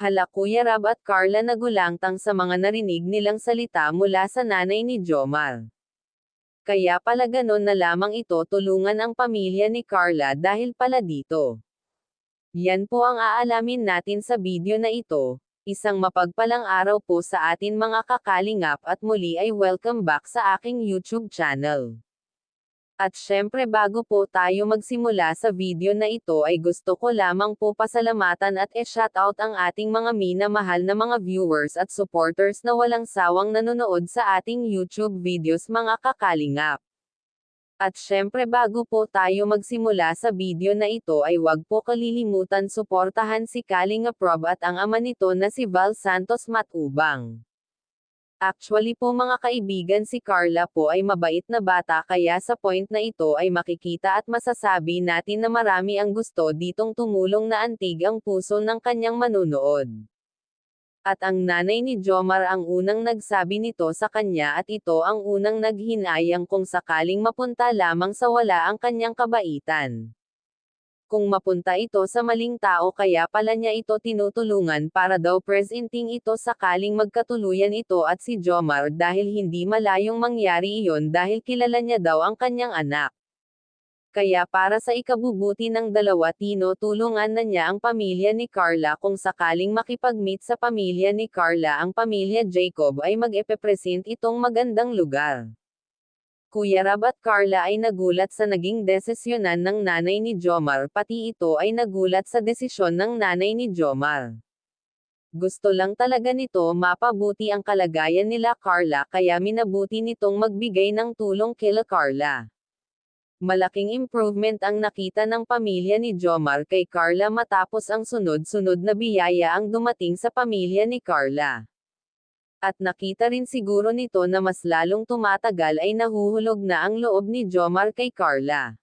Hala Kuya Rab at Carla nagulangtang sa mga narinig nilang salita mula sa nanay ni Jomar. Kaya pala ganon na lamang ito tulungan ang pamilya ni Carla dahil pala dito. Yan po ang aalamin natin sa video na ito. Isang mapagpalang araw po sa atin mga kakalingap at muli ay welcome back sa aking YouTube channel. At syempre bago po tayo magsimula sa video na ito ay gusto ko lamang po pasalamatan at shoutout ang ating mga minamahal na mga viewers at supporters na walang sawang nanonood sa ating YouTube videos mga kakalingap. At syempre bago po tayo magsimula sa video na ito ay wag po kalilimutan suportahan si Kalinga Prob at ang ama nito na si Val Santos Matubang. Actually po mga kaibigan si Carla po ay mabait na bata kaya sa point na ito ay makikita at masasabi natin na marami ang gusto ditong tumulong na antig ang puso ng kanyang manunood. At ang nanay ni Jomar ang unang nagsabi nito sa kanya at ito ang unang naghinayang kung sakaling mapunta lamang sa wala ang kanyang kabaitan. Kung mapunta ito sa maling tao kaya pala niya ito tinutulungan para daw presenting ito sakaling magkatuluyan ito at si Jomar dahil hindi malayong mangyari iyon dahil kilala niya daw ang kanyang anak. Kaya para sa ikabubuti ng dalawa tinutulungan na niya ang pamilya ni Carla kung sakaling makipag-meet sa pamilya ni Carla ang pamilya Jacob ay mag-epepresent itong magandang lugar. Kuya Rab at Carla ay nagulat sa naging desisyonan ng nanay ni Jomar pati ito ay nagulat sa desisyon ng nanay ni Jomar. Gusto lang talaga nito mapabuti ang kalagayan nila Carla kaya minabuti nitong magbigay ng tulong kila Carla. Malaking improvement ang nakita ng pamilya ni Jomar kay Carla matapos ang sunod-sunod na biyaya ang dumating sa pamilya ni Carla. At nakita rin siguro nito na mas lalong tumatagal ay nahuhulog na ang loob ni Jomar kay Carla.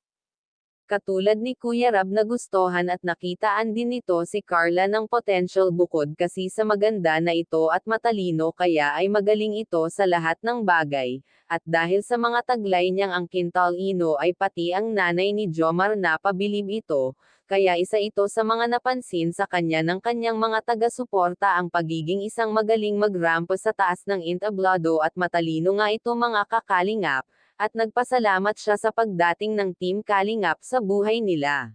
Katulad ni Kuya Rab na gustohan at nakitaan din nito si Carla ng potential bukod kasi sa maganda na ito at matalino kaya ay magaling ito sa lahat ng bagay, at dahil sa mga taglay niyang ang kintalino ay pati ang nanay ni Jomar napabilib ito, kaya isa ito sa mga napansin sa kanya ng kanyang mga taga-suporta ang pagiging isang magaling magrampa sa taas ng entablado at matalino nga ito mga kakalingap, at nagpasalamat siya sa pagdating ng Team Kalingap sa buhay nila.